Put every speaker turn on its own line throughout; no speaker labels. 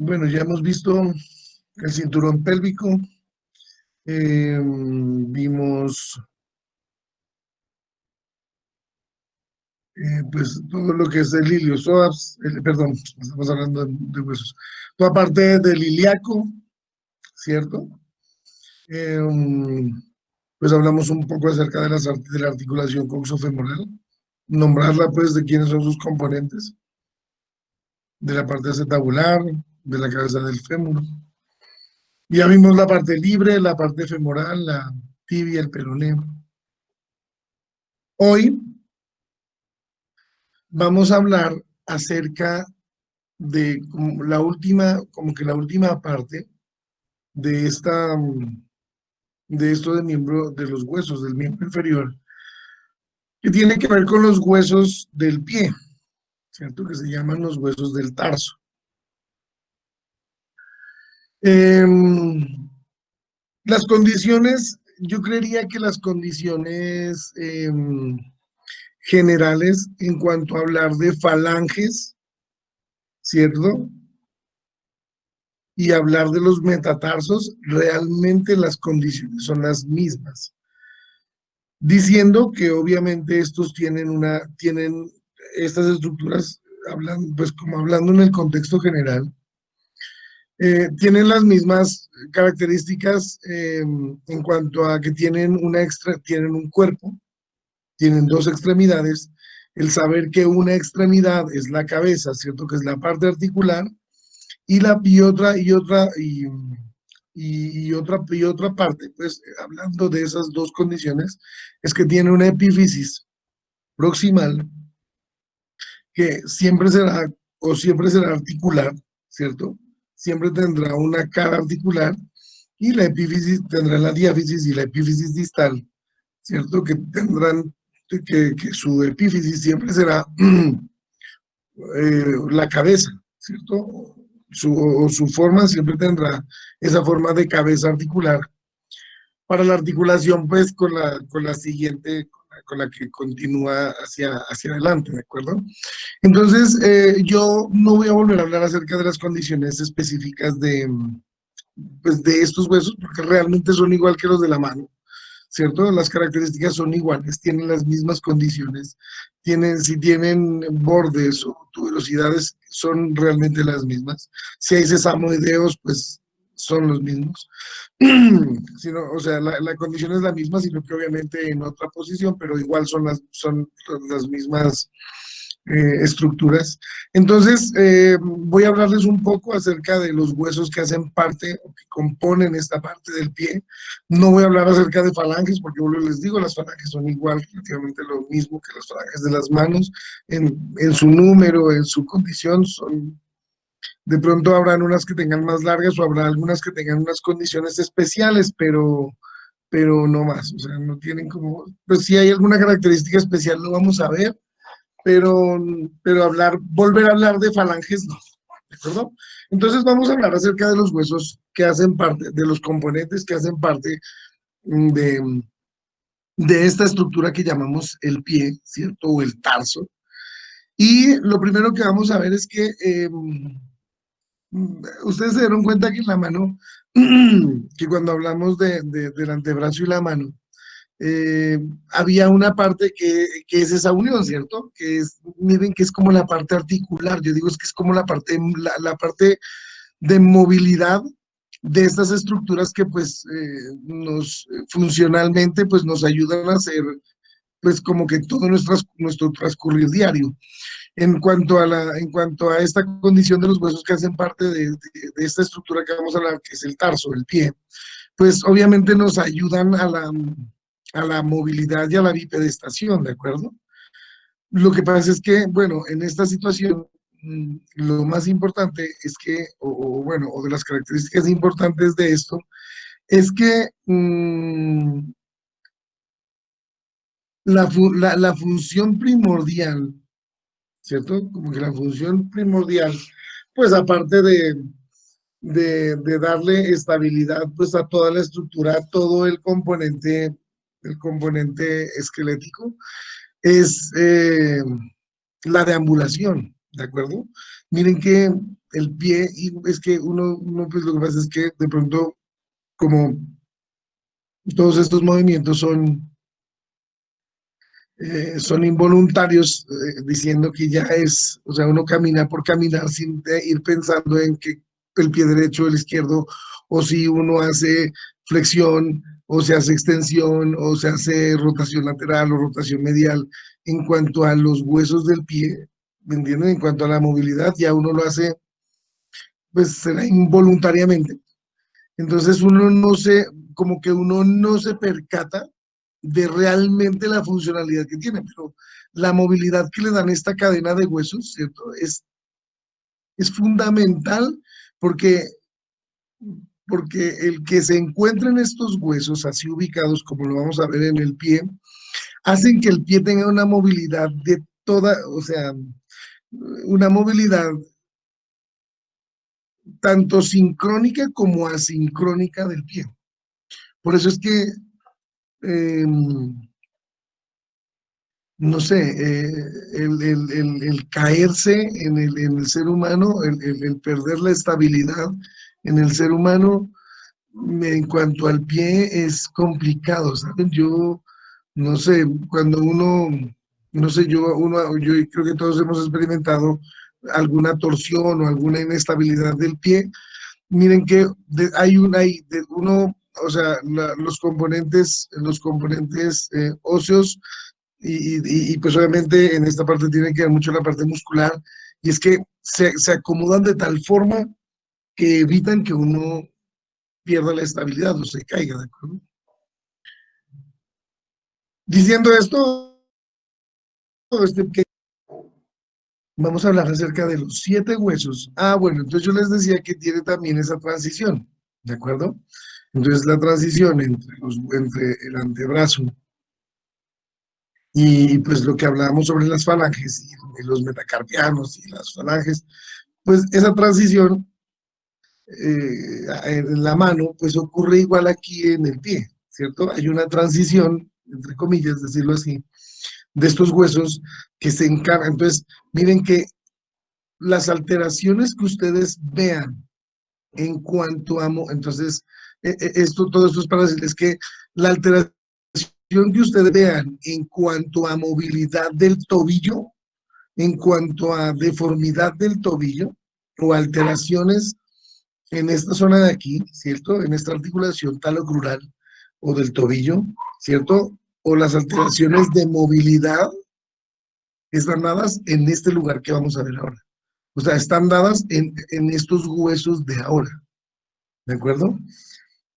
Bueno, ya hemos visto el cinturón pélvico, vimos pues todo lo que es el iliosoas, perdón, estamos hablando de huesos, toda parte del ilíaco, ¿cierto? Pues hablamos un poco acerca de, de la articulación coxofemoral, nombrarla pues de quiénes son sus componentes, de la parte acetabular, de la cabeza del fémur. Ya vimos la parte libre, la parte femoral, la tibia, el peroneo. Hoy vamos a hablar acerca de como la última, como que la última parte de de esto de miembro, de los huesos del miembro inferior, que tiene que ver con los huesos del pie, ¿cierto? Que se llaman los huesos del tarso. Las condiciones, yo creería que las condiciones generales en cuanto a hablar de falanges, ¿cierto? Y hablar de los metatarsos, realmente las condiciones son las mismas. Diciendo que obviamente estos tienen estas estructuras, pues como hablando en el contexto general, tienen las mismas características en cuanto a que tienen un cuerpo, tienen dos extremidades, el saber que una extremidad es la cabeza, ¿cierto? Que es la parte articular, y otra parte, pues hablando de esas dos condiciones, es que tiene una epífisis proximal que siempre será articular, ¿cierto? Siempre tendrá una cara articular y la epífisis tendrá la diáfisis y la epífisis distal, ¿cierto? Que su epífisis siempre será la cabeza, ¿cierto? Su forma siempre tendrá esa forma de cabeza articular para la articulación, pues, con la siguiente, con la que continúa hacia adelante, ¿de acuerdo? Entonces, yo no voy a volver a hablar acerca de las condiciones específicas pues, de estos huesos, porque realmente son igual que los de la mano, ¿cierto? Las características son iguales, tienen las mismas condiciones, si tienen bordes o tuberosidades, son realmente las mismas. Si hay sesamoideos, pues son los mismos. O sea, la condición es la misma, sino que obviamente en otra posición, pero igual son las mismas estructuras. Entonces, voy a hablarles un poco acerca de los huesos que hacen parte o que componen esta parte del pie. No voy a hablar acerca de falanges, porque les digo, las falanges son igual, relativamente lo mismo que las falanges de las manos, en su número, en su condición, de pronto habrán unas que tengan más largas o habrá algunas que tengan unas condiciones especiales, pero no más, o sea, no tienen como, pues si hay alguna característica especial lo vamos a ver, pero, volver a hablar de falanges no, ¿de acuerdo? Entonces vamos a hablar acerca de los huesos que hacen parte, de los componentes que hacen parte de, de esta estructura que llamamos el pie, ¿cierto? O el tarso. Y lo primero que vamos a ver es que ustedes se dieron cuenta que en la mano, que cuando hablamos del antebrazo y la mano, había una parte que es esa unión, ¿cierto? Miren que es como la parte articular, yo digo es que es como la parte de movilidad de estas estructuras que pues funcionalmente pues nos ayudan a hacer pues como que todo nuestro transcurrir diario. En cuanto a esta condición de los huesos que hacen parte de esta estructura que vamos a hablar, que es el tarso, el pie, pues obviamente nos ayudan a la movilidad y a la bipedestación, ¿de acuerdo? Lo que pasa es que, bueno, en esta situación, lo más importante es que, bueno, o de las características importantes de esto, es que la función primordial, ¿cierto? Como que la función primordial, pues aparte de darle estabilidad pues a toda la estructura, a todo el componente esquelético, es la deambulación, ¿de acuerdo? Miren que el pie, y es que pues lo que pasa es que de pronto, como todos estos movimientos son involuntarios, diciendo que ya es, o sea, uno camina por caminar sin ir pensando en que el pie derecho o el izquierdo, o si uno hace flexión, o se hace extensión, o se hace rotación lateral o rotación medial. En cuanto a los huesos del pie, ¿me entienden? En cuanto a la movilidad, ya uno lo hace, pues será involuntariamente. Entonces uno no se, como que uno no se percata de realmente la funcionalidad que tiene, pero la movilidad que le dan esta cadena de huesos, ¿cierto? Es fundamental porque, porque el que se encuentren estos huesos así ubicados, como lo vamos a ver en el pie, hacen que el pie tenga una movilidad de toda, o sea, una movilidad tanto sincrónica como asincrónica del pie. Por eso es que eh, no sé, el caerse en el ser humano, el perder la estabilidad en el ser humano, en cuanto al pie, es complicado, ¿saben? Yo, no sé, cuando uno, no sé, yo creo que todos hemos experimentado alguna torsión o alguna inestabilidad del pie. Miren que uno, o sea, los componentes óseos pues obviamente en esta parte tiene que ver mucho la parte muscular, y es que se acomodan de tal forma que evitan que uno pierda la estabilidad o se caiga, ¿de acuerdo? Diciendo esto, que vamos a hablar acerca de los 7 huesos. Ah, bueno, entonces yo les decía que tiene también esa transición, ¿de acuerdo? Entonces la transición entre el antebrazo y pues lo que hablábamos sobre las falanges y los metacarpianos y las falanges, pues esa transición en la mano, pues ocurre igual aquí en el pie, ¿cierto? Hay una transición, entre comillas, decirlo así, de estos huesos que se encargan. Entonces, miren que las alteraciones que ustedes vean en cuanto a, entonces, todo esto es para decirles que la alteración que ustedes vean en cuanto a movilidad del tobillo, en cuanto a deformidad del tobillo o alteraciones en esta zona de aquí, ¿cierto? En esta articulación talocrural o del tobillo, ¿cierto? O las alteraciones de movilidad están dadas en este lugar que vamos a ver ahora. O sea, están dadas en estos huesos de ahora, ¿de acuerdo?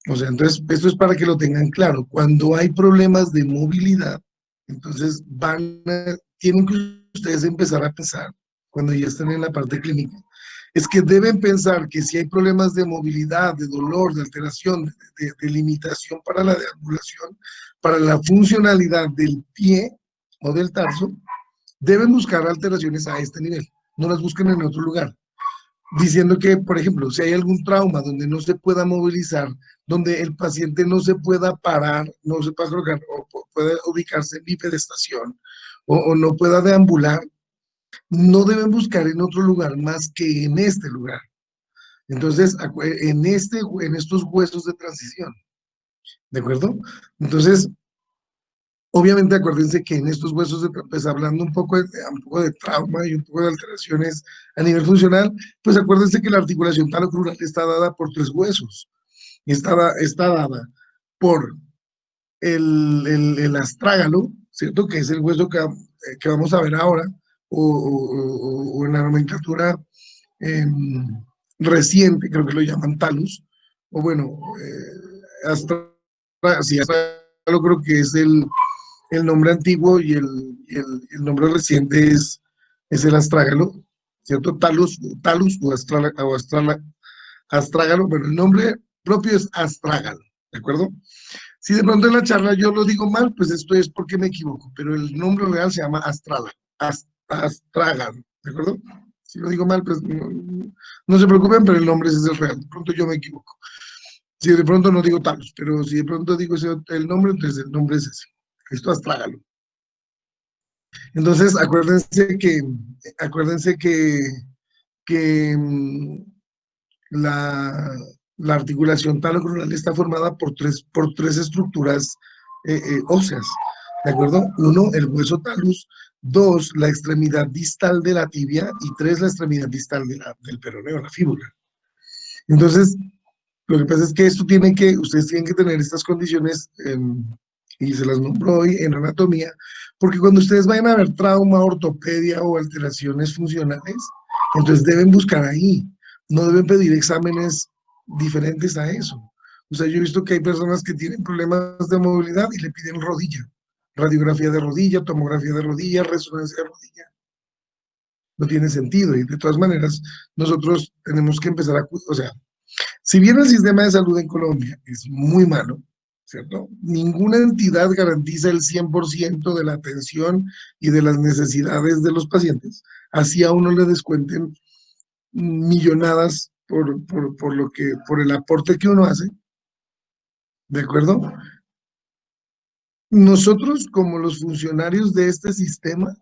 O sea, entonces, esto es para que lo tengan claro. Cuando hay problemas de movilidad, entonces tienen que ustedes empezar a pensar, cuando ya estén en la parte clínica, es que deben pensar que si hay problemas de movilidad, de dolor, de alteración, de limitación para la deambulación, para la funcionalidad del pie o del tarso, deben buscar alteraciones a este nivel. No las busquen en otro lugar, diciendo que, por ejemplo, si hay algún trauma donde no se pueda movilizar, donde el paciente no se pueda parar, no se pueda colocar, o puede ubicarse en bipedestación, o no pueda deambular, no deben buscar en otro lugar más que en este lugar. Entonces, en estos huesos de transición, ¿de acuerdo? Entonces, obviamente, acuérdense que en estos huesos, pues hablando un poco de trauma y un poco de alteraciones a nivel funcional, pues acuérdense que la articulación talocrural está dada por 3 huesos. Está dada por el astrágalo, ¿cierto? Que es el hueso que vamos a ver ahora, o en la nomenclatura eh, reciente, creo que lo llaman talus, o bueno, astra, sí, astrágalo creo que es el nombre antiguo, y el nombre reciente es el astrágalo, ¿cierto? Talus astrágalo, bueno, el nombre propio es astrágalo, ¿de acuerdo? Si de pronto en la charla yo lo digo mal, pues esto es porque me equivoco, pero el nombre real se llama astrágalo, ¿de acuerdo? Si lo digo mal, pues no se preocupen, pero el nombre ese es el real. De pronto yo me equivoco. Si de pronto no digo talus, pero si de pronto digo el nombre, entonces el nombre es ese. Esto astrágalo. Entonces, acuérdense que la, la articulación talocronal está formada por tres estructuras óseas, ¿de acuerdo? Uno, el hueso talus; dos, la extremidad distal de la tibia; y tres, la extremidad distal del peroneo, la fíbula. Entonces, lo que pasa es que ustedes tienen que tener estas condiciones, y se las nombro hoy en anatomía, porque cuando ustedes vayan a ver trauma, ortopedia o alteraciones funcionales, entonces deben buscar ahí, no deben pedir exámenes diferentes a eso. O sea, yo he visto que hay personas que tienen problemas de movilidad y le piden rodilla, radiografía de rodilla, tomografía de rodilla, resonancia de rodilla. No tiene sentido, y de todas maneras nosotros tenemos que empezar o sea, si bien el sistema de salud en Colombia es muy malo, ¿cierto? Ninguna entidad garantiza el 100% de la atención y de las necesidades de los pacientes, así a uno le descuenten millonadas por el aporte que uno hace, ¿de acuerdo? Nosotros, como los funcionarios de este sistema,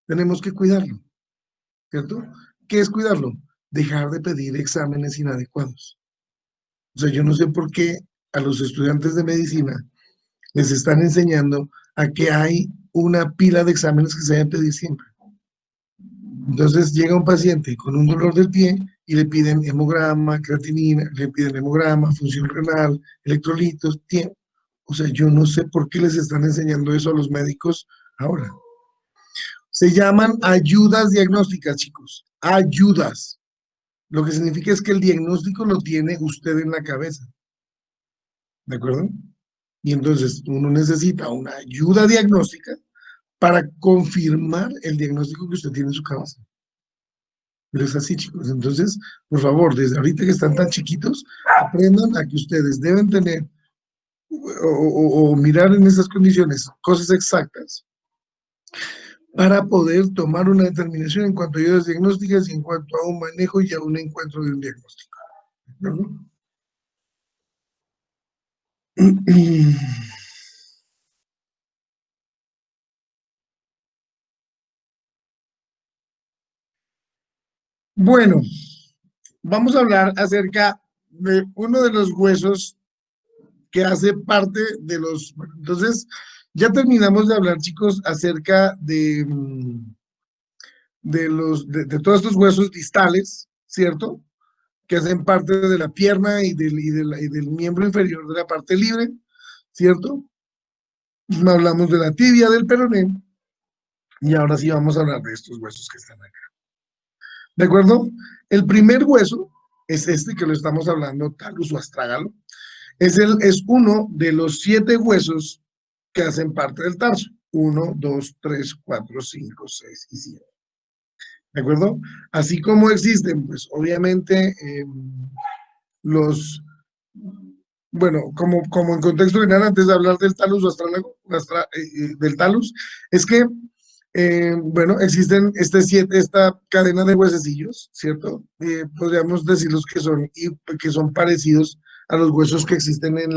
tenemos que cuidarlo, ¿cierto? ¿Qué es cuidarlo? Dejar de pedir exámenes inadecuados. O sea, yo no sé por qué a los estudiantes de medicina les están enseñando a que hay una pila de exámenes que se deben pedir siempre. Entonces llega un paciente con un dolor del pie y le piden hemograma, creatinina, le piden hemograma, función renal, electrolitos, tiempo. O sea, yo no sé por qué les están enseñando eso a los médicos ahora. Se llaman ayudas diagnósticas, chicos. Ayudas. Lo que significa es que el diagnóstico lo tiene usted en la cabeza. ¿De acuerdo? Y entonces uno necesita una ayuda diagnóstica para confirmar el diagnóstico que usted tiene en su cabeza. Pero es así, chicos. Entonces, por favor, desde ahorita que están tan chiquitos, aprendan a que ustedes deben tener o mirar en esas condiciones cosas exactas para poder tomar una determinación en cuanto a ayudas diagnósticas y en cuanto a un manejo y a un encuentro de un diagnóstico. ¿No? Bueno, vamos a hablar acerca de uno de los huesos que hace parte de los... Bueno, entonces, ya terminamos de hablar, chicos, acerca de todos estos huesos distales, ¿cierto? Que hacen parte de la pierna y del miembro inferior de la parte libre, ¿cierto? Hablamos de la tibia, del peroné, y ahora sí vamos a hablar de estos huesos que están acá. ¿De acuerdo? El primer hueso es este que lo estamos hablando, talus o astrágalo. Es uno de los 7 huesos que hacen parte del tarso. 1, 2, 3, 4, 5, 6 y 7. ¿De acuerdo? Así como existen, pues obviamente los, bueno, como en contexto general, antes de hablar del talus o astrálago, del talus, es que, bueno, existen esta cadena de huesecillos, ¿cierto? Podríamos decirlos que son parecidos a los huesos que existen en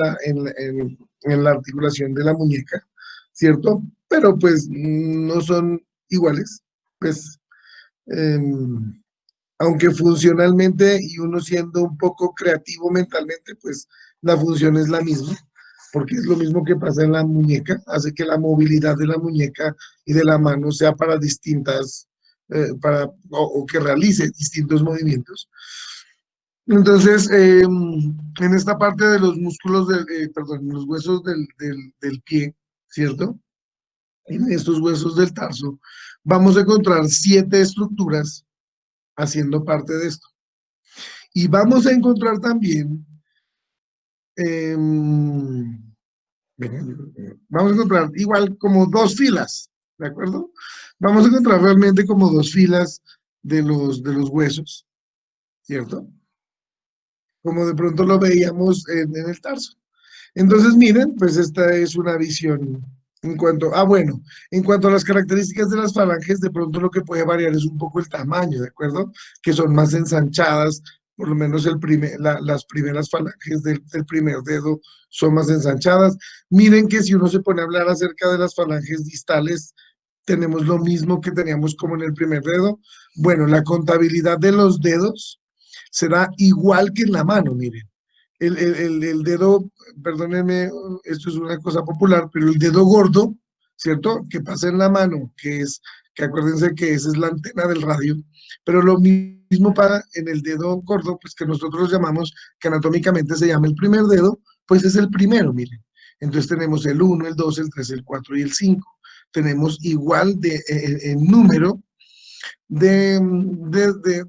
la articulación de la muñeca, ¿cierto? Pero pues no son iguales, pues eh, aunque funcionalmente y uno siendo un poco creativo mentalmente, pues la función es la misma, porque es lo mismo que pasa en la muñeca, hace que la movilidad de la muñeca y de la mano sea para distintas, o que realice distintos movimientos. Entonces, en esta parte de los músculos, perdón, los huesos del pie, ¿cierto? En estos huesos del tarso, vamos a encontrar 7 estructuras haciendo parte de esto. Y vamos a encontrar también, eh, vamos a encontrar igual como 2 filas, ¿de acuerdo? Vamos a encontrar realmente como 2 filas de los huesos, ¿cierto? Como de pronto lo veíamos en el tarso. Entonces, miren, pues esta es una visión bueno, en cuanto a las características de las falanges, de pronto lo que puede variar es un poco el tamaño, ¿de acuerdo? Que son más ensanchadas, por lo menos las primeras falanges del primer dedo son más ensanchadas. Miren que si uno se pone a hablar acerca de las falanges distales, tenemos lo mismo que teníamos como en el primer dedo. Bueno, la contabilidad de los dedos será igual que en la mano, miren. El dedo, perdónenme, esto es una cosa popular, pero el dedo gordo, ¿cierto? Que pasa en la mano, que acuérdense que esa es la antena del radio, pero lo mismo para en el dedo gordo, pues que nosotros llamamos, que anatómicamente se llama el primer dedo, pues es el primero, miren. Entonces tenemos el uno, el 2, el 3, el 4 y el 5. Tenemos igual en número de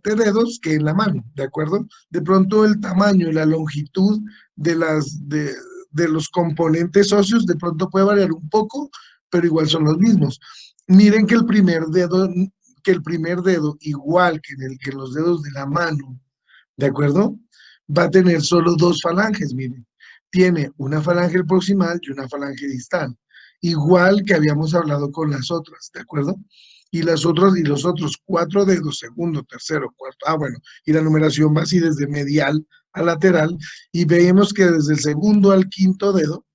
dedos que en la mano, ¿de acuerdo? De pronto el tamaño y la longitud de, de los componentes óseos de pronto puede variar un poco, pero igual son los mismos. Miren que el primer dedo, igual que en los dedos de la mano, ¿de acuerdo? Va a tener solo dos falanges, miren. Tiene una falange proximal y una falange distal, igual que habíamos hablado con las otras, ¿de acuerdo? Y los otros cuatro dedos, segundo, tercero, cuarto, bueno, y la numeración va así desde medial a lateral, y vemos que desde el segundo al quinto dedo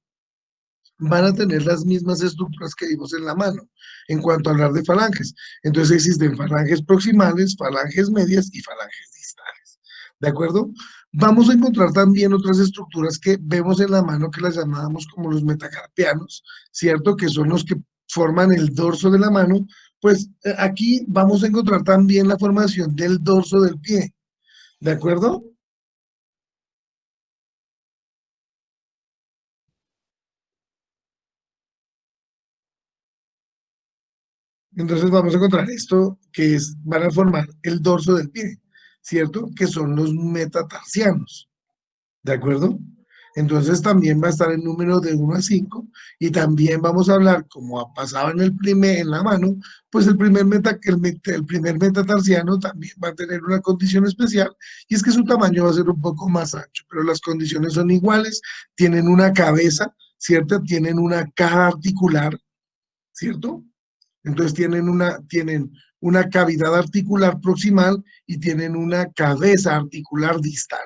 van a tener las mismas estructuras que vimos en la mano, en cuanto a hablar de falanges. Entonces existen falanges proximales, falanges medias y falanges distales. ¿De acuerdo? Vamos a encontrar también otras estructuras que vemos en la mano que las llamábamos como los metacarpianos, ¿cierto? Que son los que forman el dorso de la mano. Pues aquí vamos a encontrar también la formación del dorso del pie. ¿De acuerdo? Entonces vamos a encontrar esto que van a formar el dorso del pie, ¿cierto? Que son los metatarsianos, ¿de acuerdo? Entonces también va a estar el número de 1 a 5 y también vamos a hablar, como pasaba en en la mano, pues el primer metatarsiano también va a tener una condición especial y es que su tamaño va a ser un poco más ancho, pero las condiciones son iguales, tienen una cabeza, ¿cierto? Tienen una caja articular, ¿cierto? Entonces tienen una cavidad articular proximal y tienen una cabeza articular distal.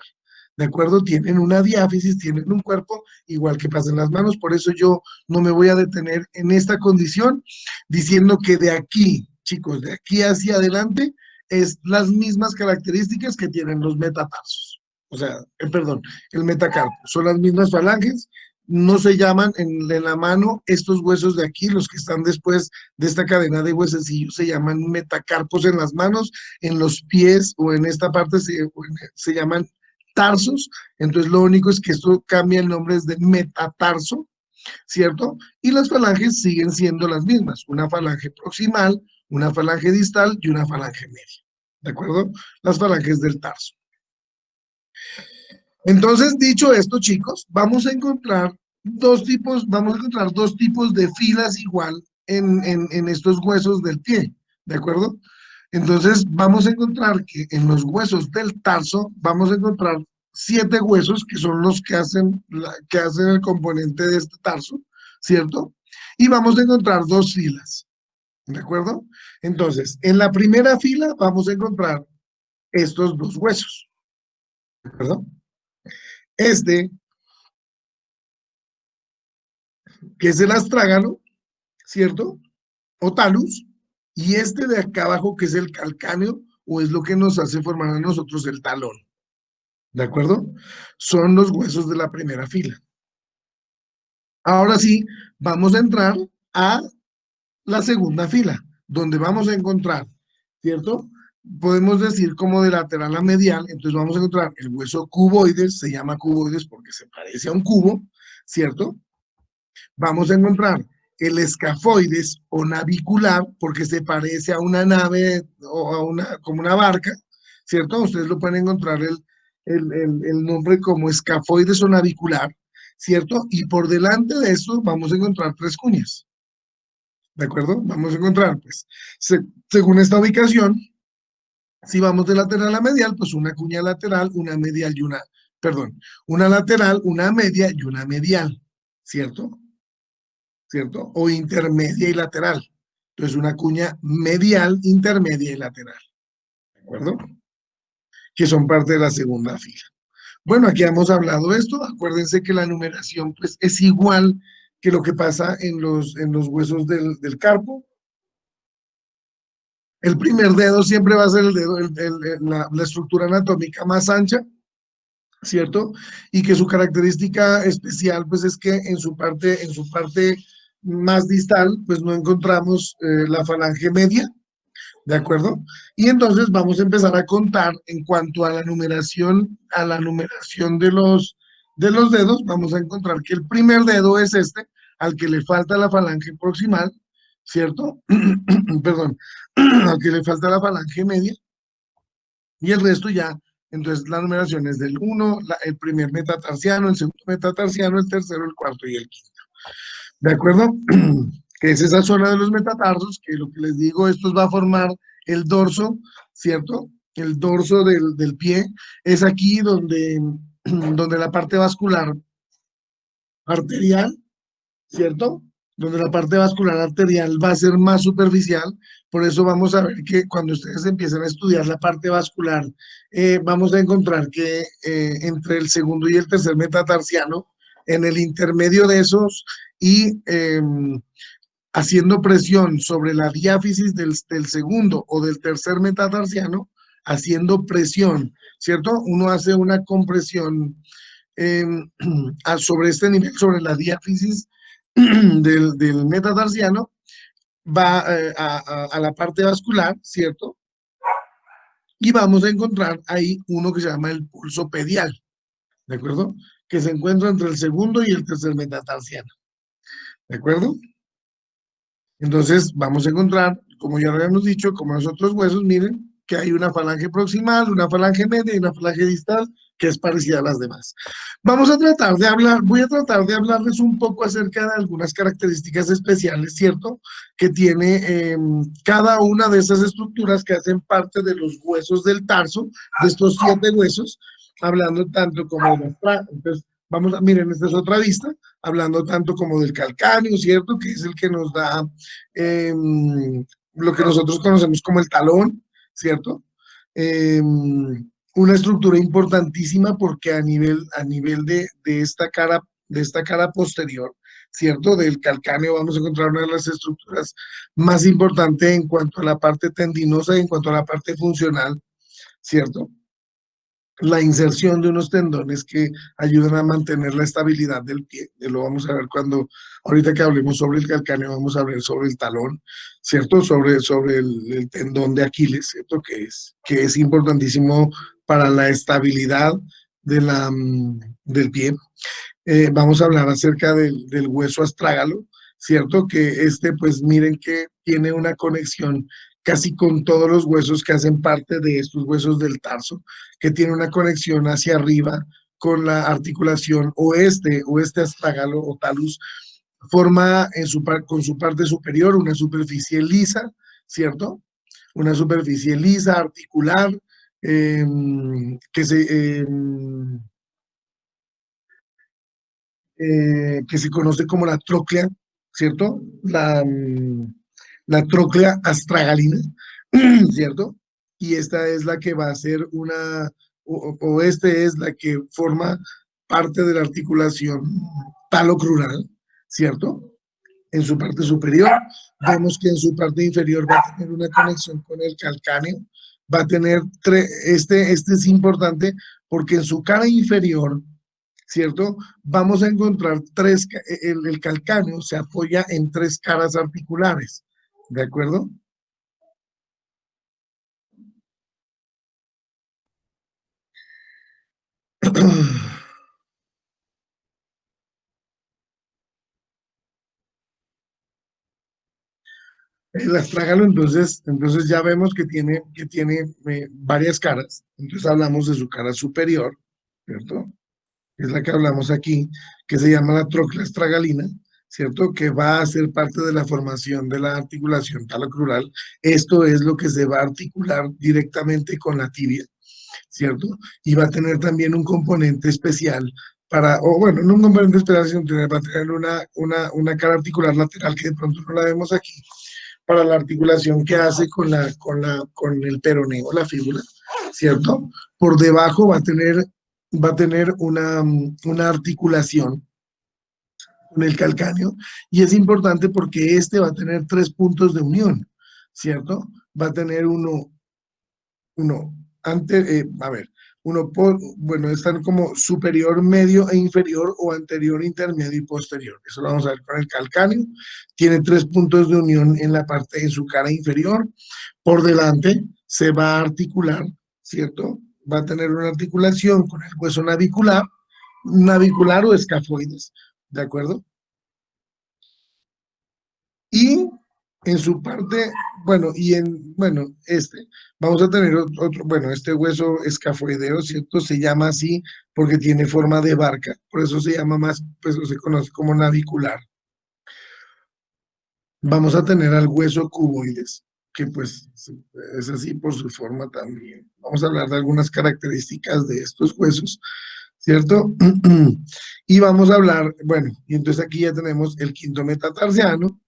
¿De acuerdo? Tienen una diáfisis, tienen un cuerpo igual que pasa en las manos. Por eso yo no me voy a detener en esta condición diciendo que de aquí, chicos, de aquí hacia adelante es las mismas características que tienen los metatarsos. O sea, perdón, el metacarpo. Son las mismas falanges, no se llaman en la mano estos huesos de aquí, los que están después de esta cadena de huesecillos, se llaman metacarpos en las manos, en los pies o en esta parte se llaman tarsos, entonces lo único es que esto cambia el nombre es de metatarso, ¿cierto? Y las falanges siguen siendo las mismas, una falange proximal, una falange distal y una falange media, ¿de acuerdo? Las falanges del tarso. Entonces, dicho esto, chicos, vamos a encontrar dos tipos de filas igual en estos huesos del pie, ¿de acuerdo? Entonces, vamos a encontrar que en los huesos del tarso, vamos a encontrar 7 huesos que son los que que hacen el componente de este tarso, ¿cierto? Y vamos a encontrar dos filas, ¿de acuerdo? Entonces, en la primera fila vamos a encontrar estos dos huesos, ¿de acuerdo? Este que es el astrágalo, ¿cierto? O talus, y este de acá abajo, que es el calcáneo, o es lo que nos hace formar a nosotros el talón, ¿de acuerdo? Son los huesos de la primera fila. Ahora sí, vamos a entrar a la segunda fila, donde vamos a encontrar, ¿cierto? Podemos decir como de lateral a medial, entonces vamos a encontrar el hueso cuboides, se llama cuboides porque se parece a un cubo, ¿cierto? Vamos a encontrar el escafoides o navicular, porque se parece a una nave o como una barca, ¿cierto? Ustedes lo pueden encontrar el nombre como escafoides o navicular, ¿cierto? Y por delante de eso vamos a encontrar 3 cuñas, ¿de acuerdo? Vamos a encontrar, pues, según esta ubicación, si vamos de lateral a medial, pues una cuña lateral, una medial y perdón, una lateral, una media y una medial, ¿cierto? ¿Cierto? O intermedia y lateral. Entonces, una cuña medial, intermedia y lateral. ¿De acuerdo? Que son parte de la segunda fila. Bueno, aquí hemos hablado de esto. Acuérdense que la numeración pues, es igual que lo que pasa en los huesos del carpo. El primer dedo siempre va a ser el dedo, la estructura anatómica más ancha, ¿cierto? Y que su característica especial, pues es que en su parte más distal, pues no encontramos la falange media, ¿de acuerdo? Y entonces vamos a empezar a contar en cuanto a la numeración de los dedos, vamos a encontrar que el primer dedo es este, al que le falta la falange proximal, ¿cierto? Perdón, al que le falta la falange media, y el resto ya, entonces la numeración es del uno, el primer metatarsiano, el segundo metatarsiano, el tercero, el cuarto y el quinto. ¿De acuerdo? Que es esa zona de los metatarsos, que lo que les digo, esto va a formar el dorso, ¿cierto? El dorso del pie es aquí donde, donde la parte vascular arterial, ¿cierto? Donde la parte vascular arterial va a ser más superficial. Por eso vamos a ver que cuando ustedes empiezan a estudiar la parte vascular, vamos a encontrar que entre el segundo y el tercer metatarsiano, en el intermedio de esos y haciendo presión sobre la diáfisis del segundo o del tercer metatarsiano, haciendo presión, ¿cierto? Uno hace una compresión eh, sobre este nivel, sobre la diáfisis del metatarsiano, va a la parte vascular, ¿cierto? Y vamos a encontrar ahí uno que se llama el pulso pedial, ¿de acuerdo? Que se encuentra entre el segundo y el tercer metatarsiano, ¿de acuerdo? Entonces vamos a encontrar, como ya lo habíamos dicho, como los otros huesos, miren que hay una falange proximal, una falange media y una falange distal que es parecida a las demás. Vamos a tratar de hablar, voy a tratar de hablarles un poco acerca de algunas características especiales, ¿cierto? Que tiene cada una de esas estructuras que hacen parte de los huesos del tarso, de estos 7 huesos, hablando tanto como de los... Entonces, vamos a, miren, esta es otra vista, hablando tanto como del calcáneo, ¿cierto? Que es el que nos da eh, lo que nosotros conocemos como el talón, ¿cierto? Una estructura importantísima porque a nivel de esta cara posterior, ¿cierto? Del calcáneo vamos a encontrar una de las estructuras más importantes en cuanto a la parte tendinosa y en cuanto a la parte funcional, ¿cierto? La inserción de unos tendones que ayudan a mantener la estabilidad del pie. Lo vamos a ver cuando, ahorita que hablemos sobre el calcáneo, vamos a hablar sobre el talón, ¿cierto? Sobre el tendón de Aquiles, ¿cierto? Que es importantísimo para la estabilidad de del pie. Vamos a hablar acerca del hueso astrágalo, ¿cierto? Que este, pues miren que tiene una conexión casi con todos los huesos que hacen parte de estos huesos del tarso, que tiene una conexión hacia arriba con la articulación oeste astrágalo o talus, forma con su parte superior una superficie lisa, ¿cierto? Una superficie lisa, articular, eh, que se conoce como la tróclea, ¿cierto? La tróclea astragalina, ¿cierto? Y esta es la que va a ser o este es la que forma parte de la articulación talocrural, ¿cierto? En su parte superior, vemos que en su parte inferior va a tener una conexión con el calcáneo, va a tener, este es importante porque en su cara inferior, ¿cierto? Vamos a encontrar el calcáneo se apoya en 3 caras articulares, ¿de acuerdo? El astrágalo, entonces ya vemos que tiene varias caras, entonces hablamos de su cara superior, ¿cierto? Es la que hablamos aquí, que se llama la trocla astragalina, ¿cierto? Que va a ser parte de la formación de la articulación talocrural. Esto es lo que se va a articular directamente con la tibia, ¿cierto? Y va a tener también un componente especial o bueno, no un componente especial, sino va a tener una cara articular lateral que de pronto no la vemos aquí, para la articulación que hace con el peroneo, la fíbula, ¿cierto? Por debajo va a tener una articulación con el calcáneo y es importante porque este va a tener 3 puntos de unión, ¿cierto? Va a tener uno, antes, a ver, bueno, están como superior, medio e inferior o anterior, intermedio y posterior. Eso lo vamos a ver con el calcáneo. Tiene tres puntos de unión en la parte, en su cara inferior. Por delante se va a articular, ¿cierto? Va a tener una articulación con el hueso navicular o escafoides, ¿de acuerdo? Y en su parte, vamos a tener otro, bueno, este hueso escafoideo, ¿cierto? Se llama así porque tiene forma de barca, por eso se llama más, pues se conoce como navicular. Vamos a tener al hueso cuboides, que pues es así por su forma también. Vamos a hablar de algunas características de estos huesos, ¿cierto? Y vamos a hablar, bueno, y entonces aquí ya tenemos el quinto metatarsiano,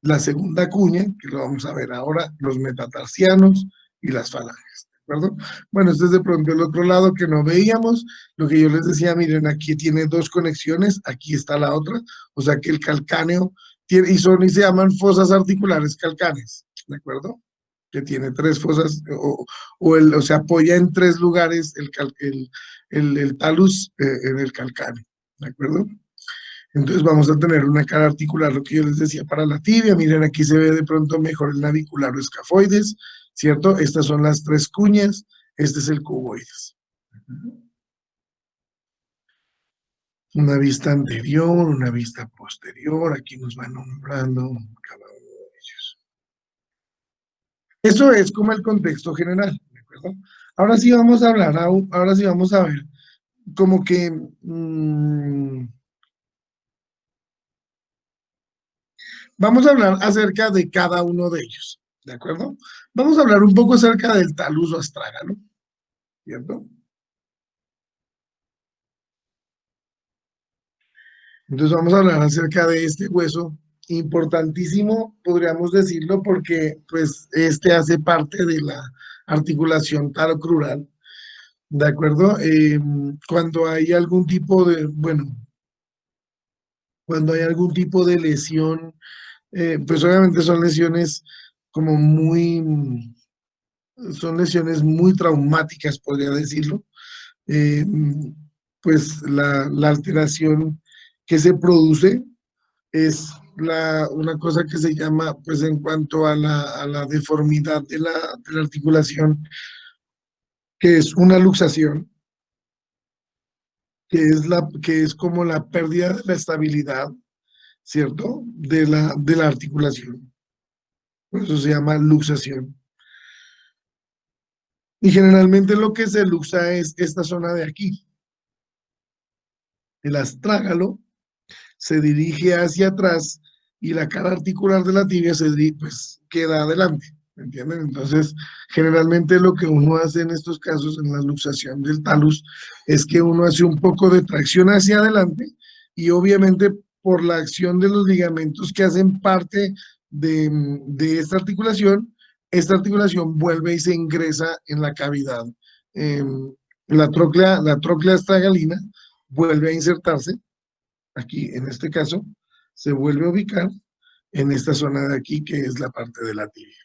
la segunda cuña, que lo vamos a ver ahora, los metatarsianos y las falanges, ¿de acuerdo? Bueno, este es de pronto el otro lado que no veíamos, lo que yo les decía, miren, aquí tiene dos conexiones, aquí está la otra, o sea que el calcáneo tiene, y se llaman fosas articulares calcáneas, ¿de acuerdo? Que tiene tres fosas, o se apoya en tres lugares el talus en el calcáneo, ¿de acuerdo? Entonces vamos a tener una cara articular, lo que yo les decía para la tibia. Miren, aquí se ve de pronto mejor el navicular o escafoides, ¿cierto? Estas son las tres cuñas, este es el cuboides. Una vista anterior, una vista posterior, aquí nos van nombrando cada uno de ellos. Eso es como el contexto general, ¿de acuerdo? Ahora sí vamos a hablar, ahora sí vamos a ver como que vamos a hablar acerca de cada uno de ellos, ¿de acuerdo? Vamos a hablar un poco acerca del talus o astrágalo, ¿cierto? Entonces vamos a hablar acerca de este hueso importantísimo, podríamos decirlo, porque pues este hace parte de la articulación talocrural, ¿de acuerdo? Cuando hay algún tipo de, bueno, cuando hay algún tipo de lesión, pues obviamente son lesiones como son lesiones muy traumáticas, podría decirlo. Eh, pues la alteración que se produce es una cosa que se llama, pues en cuanto a la deformidad de la articulación, que es una luxación, que es como la pérdida de la estabilidad, ¿cierto? De la articulación. Por eso se llama luxación. Y generalmente lo que se luxa es esta zona de aquí, el astrágalo, se dirige hacia atrás y la cara articular de la tibia pues queda adelante, ¿me entienden? Entonces, generalmente lo que uno hace en estos casos, en la luxación del talus, es que uno hace un poco de tracción hacia adelante y obviamente por la acción de los ligamentos que hacen parte de esta articulación vuelve y se ingresa en la cavidad. Eh, la tróclea astragalina vuelve a insertarse aquí en este caso, se vuelve a ubicar en esta zona de aquí, que es la parte de la tibia.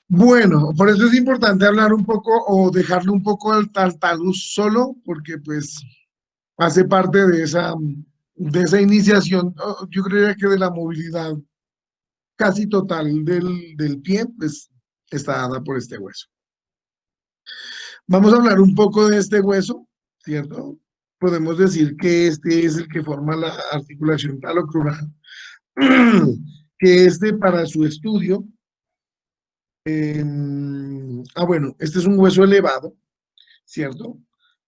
Bueno, por eso es importante hablar un poco o dejarle un poco al talus solo, porque pues hace parte de esa iniciación, yo creía que de la movilidad casi total del pie, pues está dada por este hueso. Vamos a hablar un poco de este hueso, ¿cierto? Podemos decir que este es el que forma la articulación talocrural, que este para su estudio, bueno, este es un hueso elevado, ¿cierto?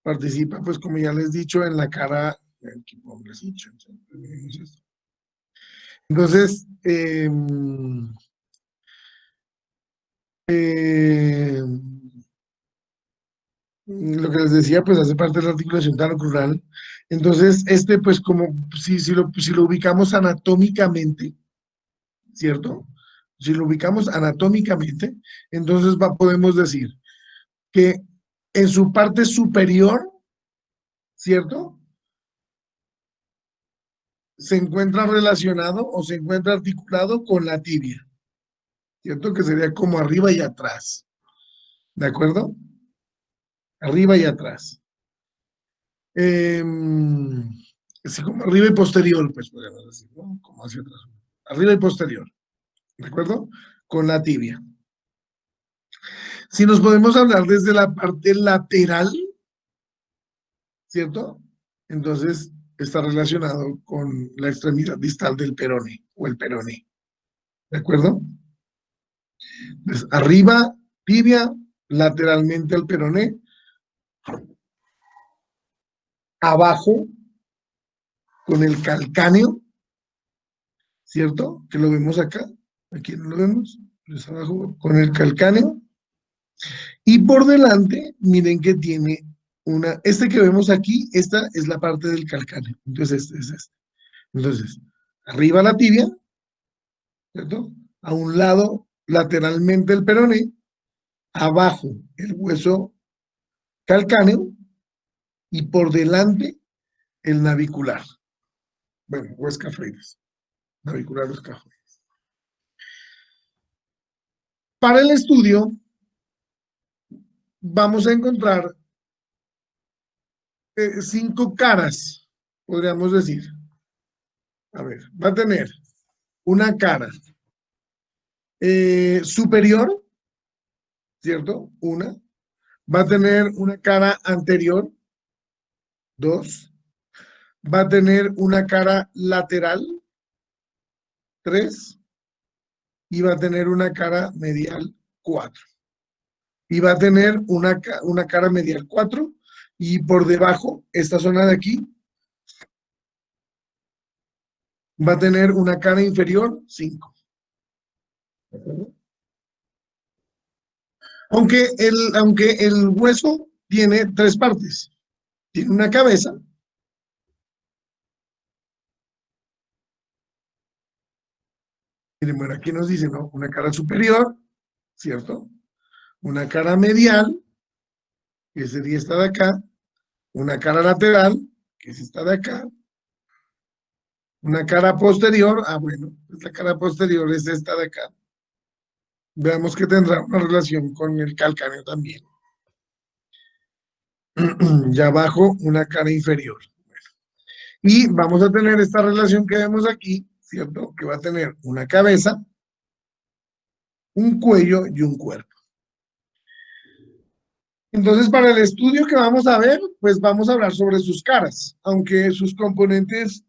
Participa, pues como ya les he dicho, en la cara, entonces, eh, lo que les decía, pues hace parte de la articulación talocrural. Entonces, este, pues como si lo ubicamos anatómicamente, ¿cierto? Si lo ubicamos anatómicamente, entonces podemos decir que en su parte superior, ¿cierto? se encuentra relacionado o se encuentra articulado con la tibia, ¿cierto? Que sería como arriba y atrás, ¿de acuerdo? Arriba y atrás. Así como arriba y posterior, pues podríamos decir, ¿no? Como hacia atrás. Arriba y posterior, ¿de acuerdo? Con la tibia. Si nos podemos hablar desde la parte lateral, ¿cierto? Entonces está relacionado con la extremidad distal del peroné o el peroné, ¿de acuerdo? Entonces, arriba, tibia, lateralmente al peroné, abajo con el calcáneo, ¿cierto? Que lo vemos acá, aquí no lo vemos, es abajo con el calcáneo, y por delante, miren que tiene este que vemos aquí, esta es la parte del calcáneo, entonces este es este. Entonces, arriba la tibia, ¿cierto? A un lado, lateralmente el peroné, abajo el hueso calcáneo y por delante el navicular. Bueno, o escafoides, navicular o escafoides. Para el estudio, vamos a encontrar 5 caras, podríamos decir. A ver, va a tener una cara superior, ¿cierto? Una. Va a tener una cara anterior, dos. Va a tener una cara lateral, tres. Y va a tener una cara medial, cuatro. Y va a tener una cara medial, cuatro. Y por debajo, esta zona de aquí, va a tener una cara inferior, cinco. Aunque el hueso tiene 3 partes. Tiene una cabeza, miren, bueno, aquí nos dice, ¿no? Una cara superior, ¿cierto? Una cara medial, que sería esta de acá. Una cara lateral, que es esta de acá. Una cara posterior, bueno, la cara posterior es esta de acá. Veamos que tendrá una relación con el calcáneo también. Y abajo, una cara inferior. Y vamos a tener esta relación que vemos aquí, ¿cierto? Que va a tener una cabeza, un cuello y un cuerpo. Entonces, para el estudio que vamos a ver, pues vamos a hablar sobre sus caras, aunque sus componentes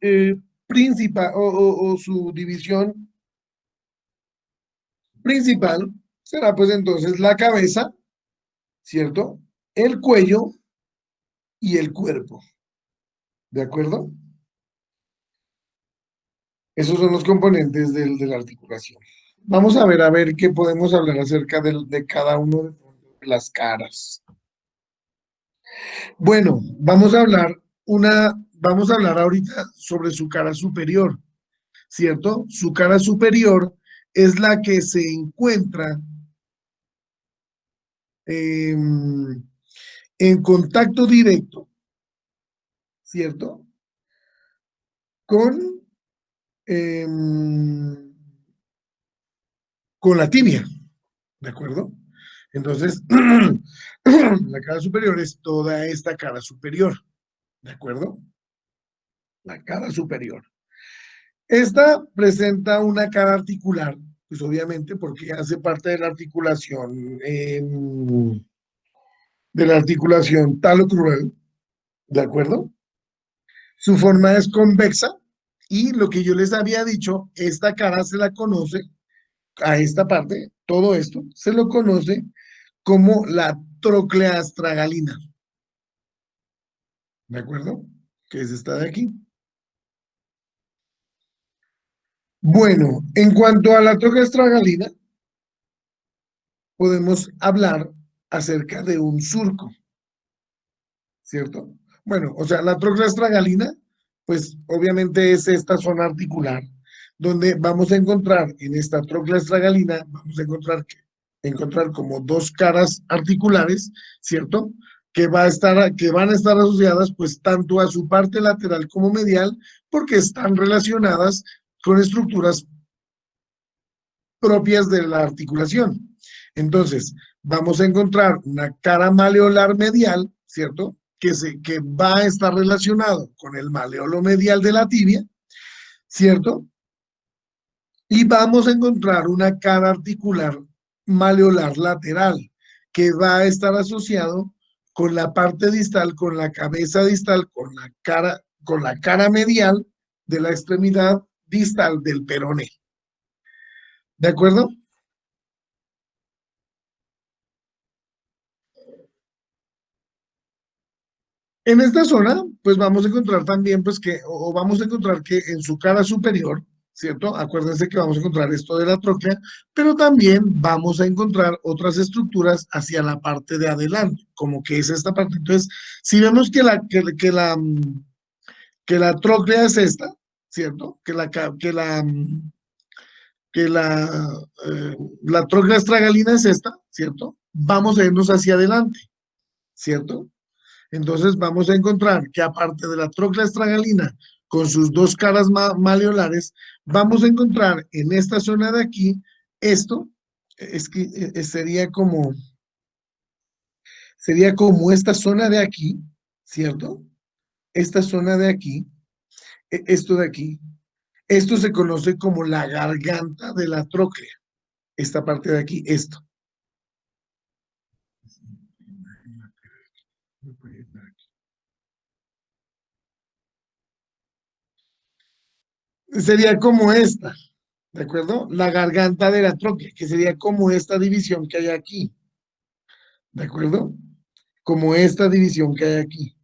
principal o su división principal será pues entonces la cabeza, ¿cierto? El cuello y el cuerpo, ¿de acuerdo? Esos son los componentes de la articulación. Vamos a ver qué podemos hablar acerca de cada uno de las caras. Bueno, vamos a hablar ahorita sobre su cara superior, ¿cierto? Su cara superior es la que se encuentra en contacto directo, ¿cierto? Con, em, con la tibia, ¿de acuerdo? Entonces, la cara superior es toda esta cara superior, ¿de acuerdo? La cara superior. Esta presenta una cara articular, pues obviamente porque hace parte de la articulación talocrural, ¿de acuerdo? Su forma es convexa y lo que yo les había dicho, esta cara se la conoce, a esta parte, todo esto, se lo conoce como la tróclea astragalina, ¿de acuerdo? Que es esta de aquí. Bueno, en cuanto a la tróclea astragalina, podemos hablar acerca de un surco, ¿cierto? Bueno, o sea, la tróclea astragalina, pues obviamente es esta zona articular, donde vamos a encontrar en esta tróclea astragalina, vamos a encontrar como 2 caras articulares, ¿cierto? que van a estar asociadas pues tanto a su parte lateral como medial, porque están relacionadas con estructuras propias de la articulación. Entonces, vamos a encontrar una cara maleolar medial, ¿cierto? Que va a estar relacionado con el maleolo medial de la tibia, ¿cierto? Y vamos a encontrar una cara articular maleolar lateral, que va a estar asociado con la parte distal, con la cabeza distal, con la cara medial de la extremidad distal del peroné. ¿De acuerdo? En esta zona, pues vamos a encontrar también, pues que, o vamos a encontrar que en su cara superior, ¿cierto? Acuérdense que vamos a encontrar esto de la tróclea, pero también vamos a encontrar otras estructuras hacia la parte de adelante, como que es esta parte. Entonces, si vemos que la tróclea es esta, ¿cierto? La tróclea estragalina es esta, ¿cierto? Vamos a irnos hacia adelante, ¿cierto? Entonces vamos a encontrar que aparte de la trocla estragalina con sus dos caras maleolares, vamos a encontrar en esta zona de aquí esto, es que sería como esta zona de aquí, ¿cierto? Esta zona de aquí, esto de aquí, esto se conoce como la garganta de la tróclea, esta parte de aquí, esto. Sería como esta, ¿de acuerdo? La garganta de la tróquea, que sería como esta división que hay aquí, ¿de acuerdo? Como esta división que hay aquí.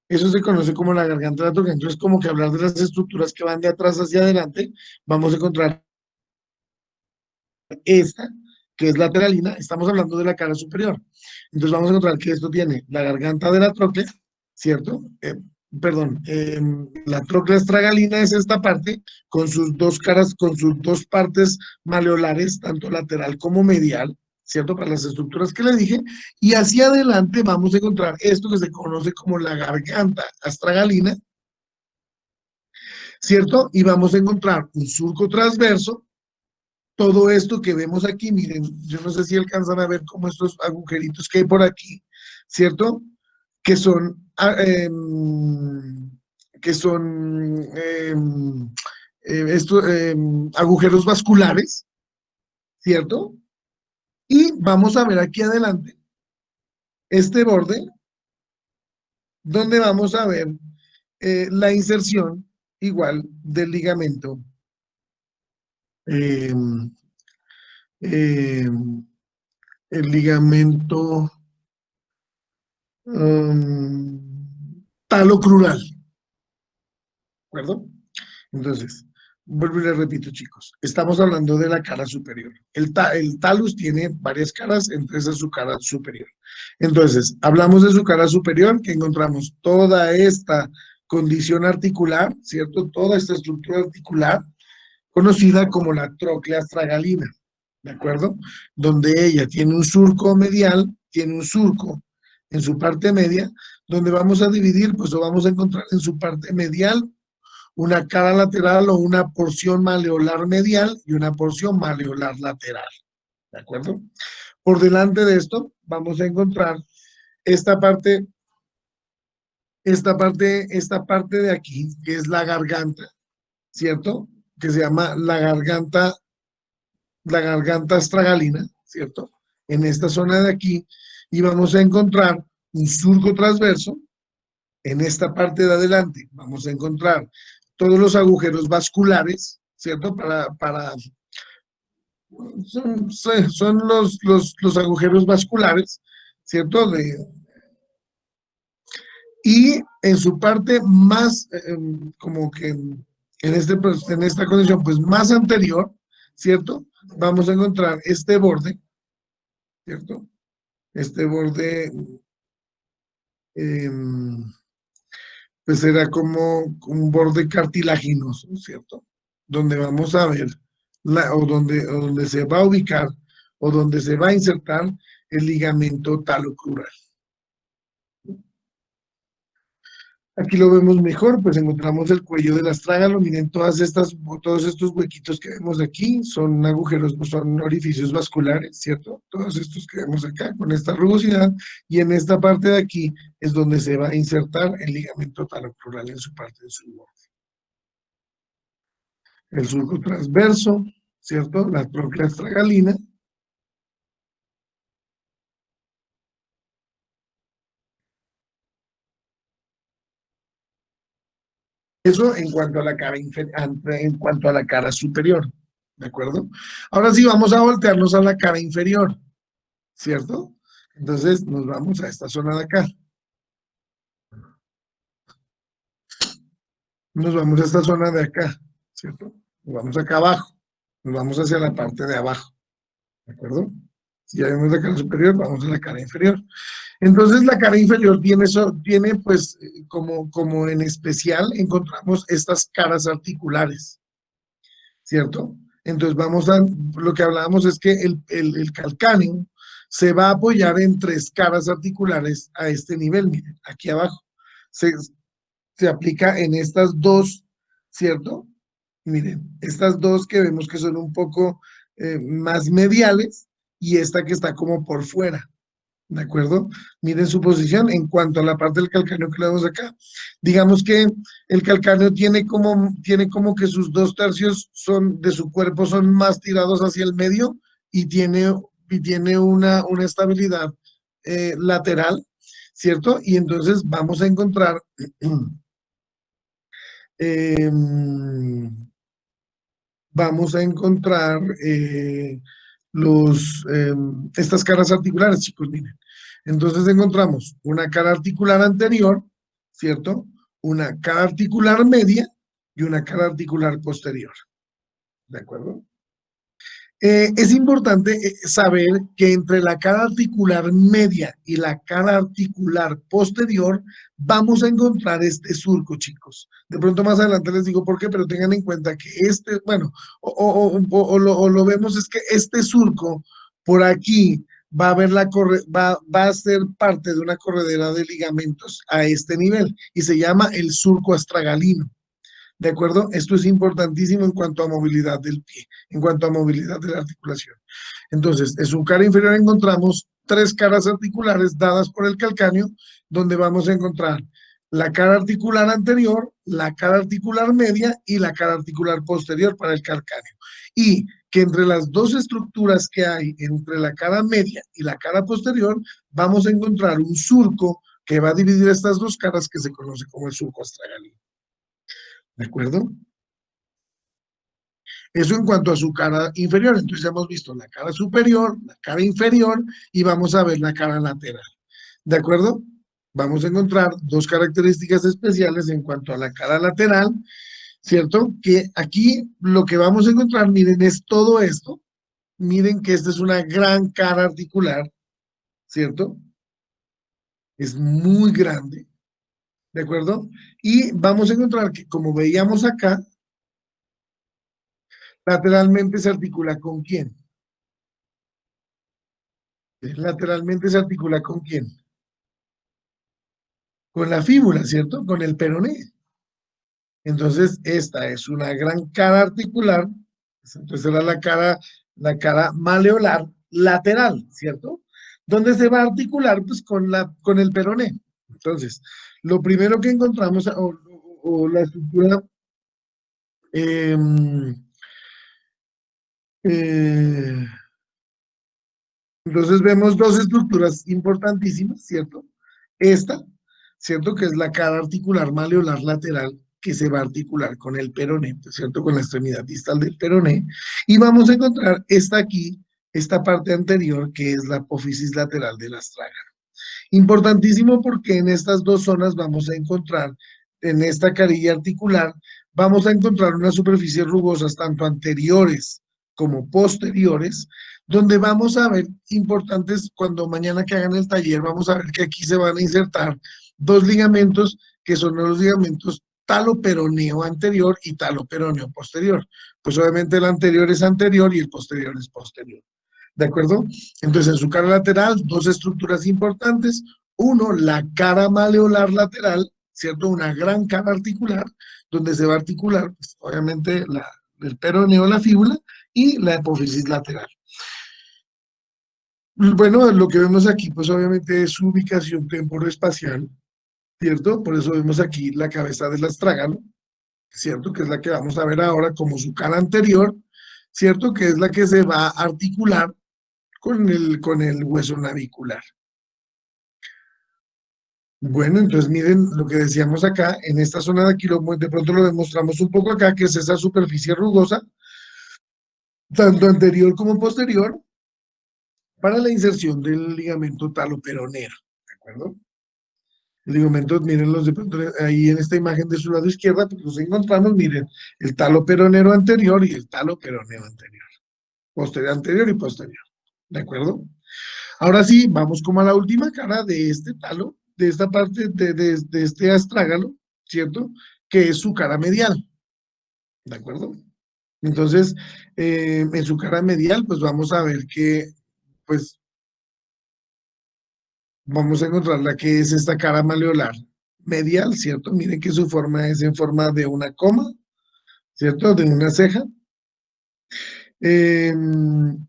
Eso se conoce como la garganta de la tróquea. Entonces, como que hablar de las estructuras que van de atrás hacia adelante, vamos a encontrar esta, que es lateralina, estamos hablando de la cara superior. Entonces, vamos a encontrar que esto tiene la garganta de la tróquea, ¿cierto? Perdón, la tróclea estragalina es esta parte con sus dos caras, con sus dos partes maleolares, tanto lateral como medial, ¿cierto? Para las estructuras que le dije. Y hacia adelante vamos a encontrar esto que se conoce como la garganta astragalina, ¿cierto? Y vamos a encontrar un surco transverso. Todo esto que vemos aquí, miren, yo no sé si alcanzan a ver como estos agujeritos que hay por aquí, ¿cierto? Que son, que son agujeros vasculares, ¿cierto? Y vamos a ver aquí adelante este borde, donde vamos a ver la inserción igual del ligamento eh, eh, el ligamento talocrural, ¿de acuerdo? Entonces, vuelvo y les repito, chicos, estamos hablando de la cara superior. El talus tiene varias caras, entre esas su cara superior. Entonces, hablamos de su cara superior, que encontramos toda esta condición articular, ¿cierto? Toda esta estructura articular, conocida como la tróclea astragalina, ¿de acuerdo? Donde ella tiene un surco medial, tiene un surco en su parte media, donde vamos a dividir, pues lo vamos a encontrar en su parte medial una cara lateral o una porción maleolar medial y una porción maleolar lateral, ¿de acuerdo? Por delante de esto vamos a encontrar esta parte, esta parte de aquí, que es la garganta, ¿cierto? Que se llama la garganta astragalina, ¿cierto? En esta zona de aquí, y vamos a encontrar un surco transverso. En esta parte de adelante vamos a encontrar todos los agujeros vasculares, ¿cierto? Son los agujeros vasculares, ¿cierto? Y en su parte más, como que en esta condición, pues más anterior, ¿cierto? Vamos a encontrar este borde, ¿cierto? Este borde, pues será como un borde cartilaginoso, ¿cierto? Donde vamos a ver, o donde se va a ubicar, o donde se va a insertar el ligamento talocrural. Aquí lo vemos mejor, pues encontramos el cuello del astrágalo. Miren, todos estos huequitos que vemos aquí son agujeros, son orificios vasculares, ¿cierto? Todos estos que vemos acá con esta rugosidad. Y en esta parte de aquí es donde se va a insertar el ligamento talocrural en su parte de su borde. El surco transverso, ¿cierto? La tróclea astragalina. Eso en cuanto a la cara en cuanto a la cara superior, ¿de acuerdo? Ahora sí vamos a voltearnos a la cara inferior, ¿cierto? Entonces nos vamos a esta zona de acá. Nos vamos a esta zona de acá, ¿cierto? Nos vamos acá abajo. Nos vamos hacia la parte de abajo, ¿de acuerdo? Si ya vemos la cara superior, vamos a la cara inferior. Entonces la cara inferior tiene pues como en especial encontramos estas caras articulares, ¿cierto? Entonces lo que hablábamos es que el calcáneo se va a apoyar en tres caras articulares a este nivel, miren, aquí abajo. Se, se aplica en estas dos, ¿cierto? Miren, estas dos que vemos que son un poco más mediales y esta que está como por fuera. ¿De acuerdo? Miren su posición en cuanto a la parte del calcáneo que le damos acá. Digamos que el calcáneo tiene como que sus 2/3 de su cuerpo son más tirados hacia el medio y tiene una estabilidad lateral, ¿cierto? Y entonces em, vamos a encontrar estas caras articulares, chicos, miren. Entonces encontramos una cara articular anterior, ¿cierto? Una cara articular media y una cara articular posterior, ¿de acuerdo? Es importante saber que entre la cara articular media y la cara articular posterior vamos a encontrar este surco, chicos. De pronto más adelante les digo por qué, pero tengan en cuenta que bueno, o lo vemos es que este surco por aquí va a ser parte de una corredera de ligamentos a este nivel y se llama el surco astragalino. ¿De acuerdo? Esto es importantísimo en cuanto a movilidad del pie, en cuanto a movilidad de la articulación. Entonces, en su cara inferior encontramos tres caras articulares dadas por el calcáneo, donde vamos a encontrar la cara articular anterior, la cara articular media y la cara articular posterior para el calcáneo. Y que entre las dos estructuras que hay entre la cara media y la cara posterior, vamos a encontrar un surco que va a dividir estas dos caras que se conoce como el surco astragalino. ¿De acuerdo? Eso en cuanto a su cara inferior. Entonces hemos visto la cara superior, la cara inferior y vamos a ver la cara lateral. ¿De acuerdo? Vamos a encontrar dos características especiales en cuanto a la cara lateral, ¿cierto? Que aquí lo que vamos a encontrar, miren, es todo esto. Miren que esta es una gran cara articular, ¿cierto? Es muy grande, ¿de acuerdo? Y vamos a encontrar que, como veíamos acá, lateralmente se articula con quién. Lateralmente se articula con quién. Con la fíbula, ¿cierto? Con el peroné. Entonces, esta es una gran cara articular. Entonces, era la cara maleolar lateral, ¿cierto? ¿Dónde se va a articular? Pues con el peroné. Entonces, lo primero que encontramos, o la estructura, eh, eh, entonces vemos dos estructuras importantísimas, ¿cierto? Esta, ¿cierto? Que es la cara articular maleolar lateral que se va a articular con el peroné, ¿cierto? Con la extremidad distal del peroné. Y vamos a encontrar esta aquí, esta parte anterior, que es la apófisis lateral del astrágalo. Importantísimo porque en estas dos zonas vamos a encontrar, en esta carilla articular, vamos a encontrar unas superficies rugosas tanto anteriores como posteriores, donde vamos a ver importantes, cuando mañana que hagan el taller, vamos a ver que aquí se van a insertar dos ligamentos que son los ligamentos taloperoneo anterior y taloperoneo posterior. Pues obviamente el anterior es anterior y el posterior es posterior. ¿De acuerdo? Entonces, en su cara lateral, dos estructuras importantes. Uno, la cara maleolar lateral, ¿cierto? Una gran cara articular donde se va a articular, pues, obviamente, el peroneo, la fíbula y la hipófisis lateral. Bueno, lo que vemos aquí, pues obviamente es su ubicación temporoespacial, ¿cierto? Por eso vemos aquí la cabeza del astrágalo, ¿cierto? Que es la que vamos a ver ahora como su cara anterior, ¿cierto? Que es la que se va a articular con el hueso navicular. Bueno, entonces miren lo que decíamos acá, en esta zona de aquí, de pronto lo demostramos un poco acá, que es esa superficie rugosa, tanto anterior como posterior, para la inserción del ligamento taloperonero, ¿de acuerdo? El ligamento, miren de pronto ahí en esta imagen de su lado izquierda, pues los encontramos, miren, el talo peronero anterior y el talo peroneo anterior, posterior, anterior y posterior, ¿de acuerdo? Ahora sí, vamos como a la última cara de este talo, de esta parte de este astrágalo, ¿cierto? Que es su cara medial, ¿de acuerdo? Entonces, en su cara medial, pues vamos a ver que, pues, vamos a encontrar la que es esta cara maleolar medial, ¿cierto? Miren que su forma es en forma de una coma, ¿cierto? De una ceja. Eh,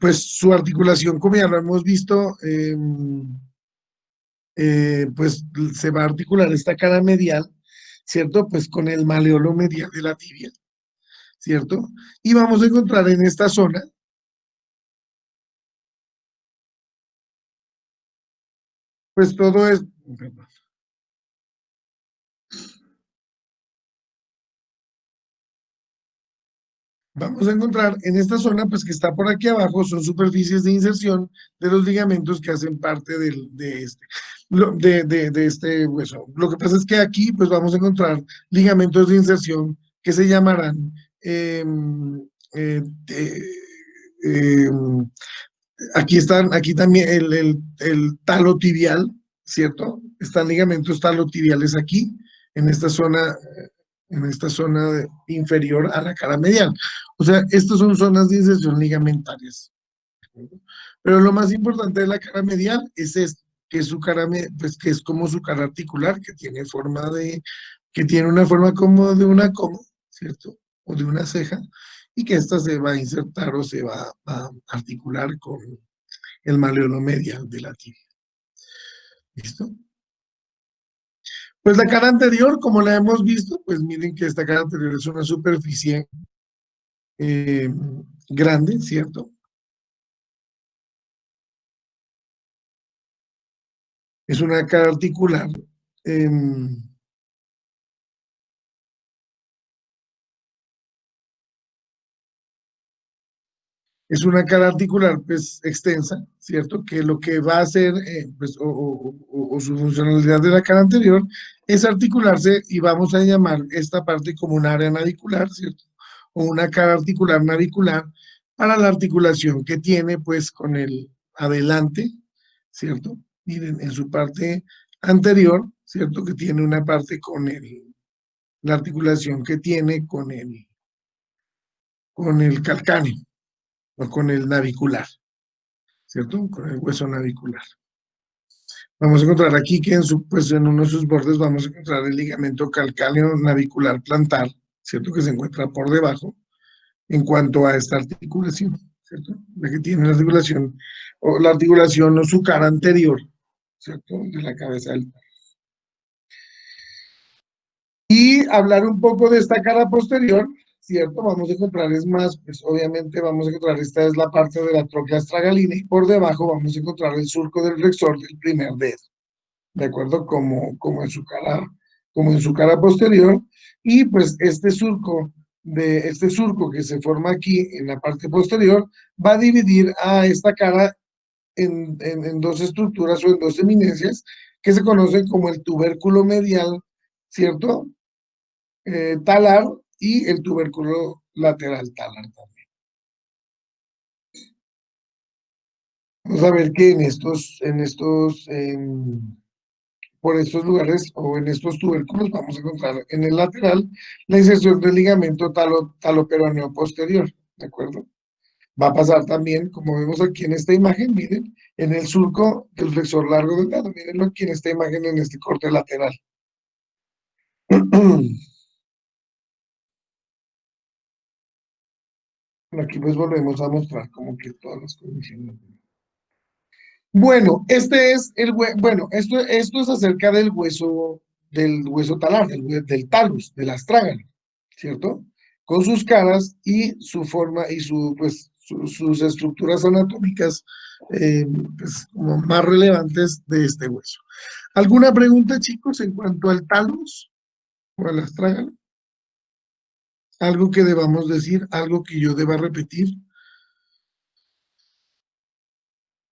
pues su articulación, como ya lo hemos visto, pues se va a articular esta cara medial, ¿cierto? Pues con el maleolo medial de la tibia, ¿cierto? Y vamos a encontrar en esta zona, pues todo es, vamos a encontrar en esta zona, pues que está por aquí abajo, son superficies de inserción de los ligamentos que hacen parte de este, de este hueso. Lo que pasa es que aquí, pues vamos a encontrar ligamentos de inserción que se llamarán eh, eh, eh, eh, aquí están, aquí también el talo tibial, ¿cierto? Están ligamentos talotibiales aquí, en esta zona inferior a la cara medial. O sea, estas son zonas de inserción ligamentarias. Pero lo más importante de la cara medial es esto, que es su cara, pues que es como su cara articular, que tiene una forma como de una coma, ¿cierto? O de una ceja, y que esta se va a insertar o se va a articular con el maleolo medial de la tibia. ¿Listo? Pues la cara anterior, como la hemos visto, pues miren que esta cara anterior es una superficie eh, grande, ¿cierto? Es una cara articular. eh, es una cara articular, pues, extensa, ¿cierto? Que lo que va a hacer, pues, o su funcionalidad de la cara anterior es articularse y vamos a llamar esta parte como un área navicular, ¿cierto? O una cara articular navicular para la articulación que tiene, pues, con el adelante, ¿cierto? Miren, en su parte anterior, ¿cierto? Que tiene una parte con la articulación que tiene con el calcáneo o con el navicular. ¿Cierto? Con el hueso navicular. Vamos a encontrar aquí que pues en uno de sus bordes vamos a encontrar el ligamento calcáneo navicular plantar, ¿cierto? Que se encuentra por debajo en cuanto a esta articulación, ¿cierto? La que tiene la articulación o su cara anterior, ¿cierto? De la cabeza del... Y hablar un poco de esta cara posterior, ¿cierto? Vamos a encontrar, es más, pues obviamente vamos a encontrar, esta es la parte de la tróquea astragalina y por debajo vamos a encontrar el surco del flexor del primer dedo. ¿De acuerdo? Como en su cara posterior, y pues este surco que se forma aquí en la parte posterior, va a dividir a esta cara en dos estructuras o en dos eminencias que se conocen como el tubérculo medial, ¿cierto? Talar y el tubérculo lateral talar también. Vamos a ver que por estos lugares o en estos tubérculos vamos a encontrar en el lateral la inserción del ligamento taloperoneo posterior, ¿de acuerdo? Va a pasar también, como vemos aquí en esta imagen, miren, en el surco del flexor largo del dedo, mírenlo aquí en esta imagen, en este corte lateral. Aquí pues volvemos a mostrar como que todas las condiciones. Bueno, este es bueno, esto es acerca del hueso talar, del talus, del astrágalo, ¿cierto? Con sus caras y su forma y sus estructuras anatómicas eh, pues, como más relevantes de este hueso. ¿Alguna pregunta, chicos, en cuanto al talus o al astrágalo? ¿Algo que debamos decir? ¿Algo que yo deba repetir?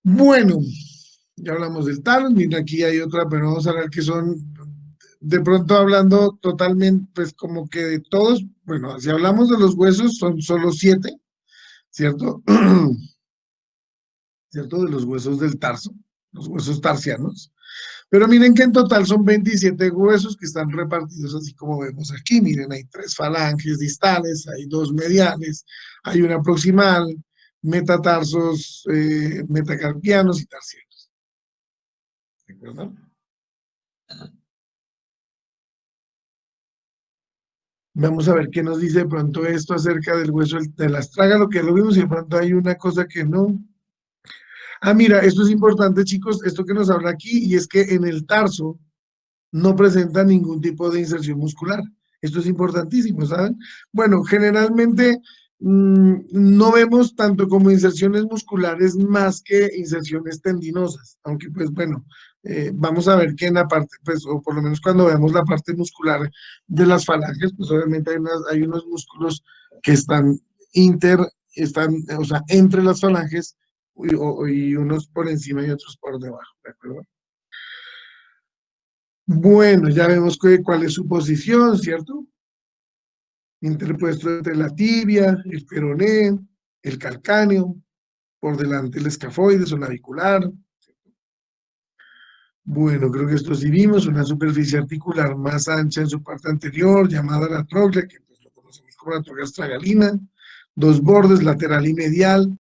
Bueno, ya hablamos del talus, mira, aquí hay otra, pero vamos a ver que son, de pronto hablando totalmente, pues como que de todos, bueno, si hablamos de los huesos, son solo 7, ¿cierto? ¿Cierto? De los huesos del tarso, los huesos tarsianos. Pero miren que en total son 27 huesos que están repartidos así como vemos aquí. Miren, hay 3 falanges distales, hay 2 mediales, hay una proximal, metatarsos, metacarpianos y tarsianos. ¿De acuerdo? Vamos a ver qué nos dice de pronto esto acerca del hueso del astrágalo, que lo vimos y de pronto hay una cosa que no. Ah, mira, esto es importante, chicos, esto que nos habla aquí, y es que en el tarso no presenta ningún tipo de inserción muscular. Esto es importantísimo, ¿saben? Bueno, generalmente no vemos tanto como inserciones musculares más que inserciones tendinosas, aunque pues bueno, vamos a ver que en la parte, pues, o por lo menos cuando vemos la parte muscular de las falanges, pues obviamente hay unos músculos que están, o sea, entre las falanges y unos por encima y otros por debajo, ¿de acuerdo? Bueno, ya vemos cuál es su posición, ¿cierto? Interpuesto entre la tibia, el peroné, el calcáneo, por delante el escafoides o navicular. Bueno, creo que esto sí vimos, una superficie articular más ancha en su parte anterior, llamada la trochlea, que pues lo conocemos como la trochlea astragalina, 2 bordes, lateral y medial,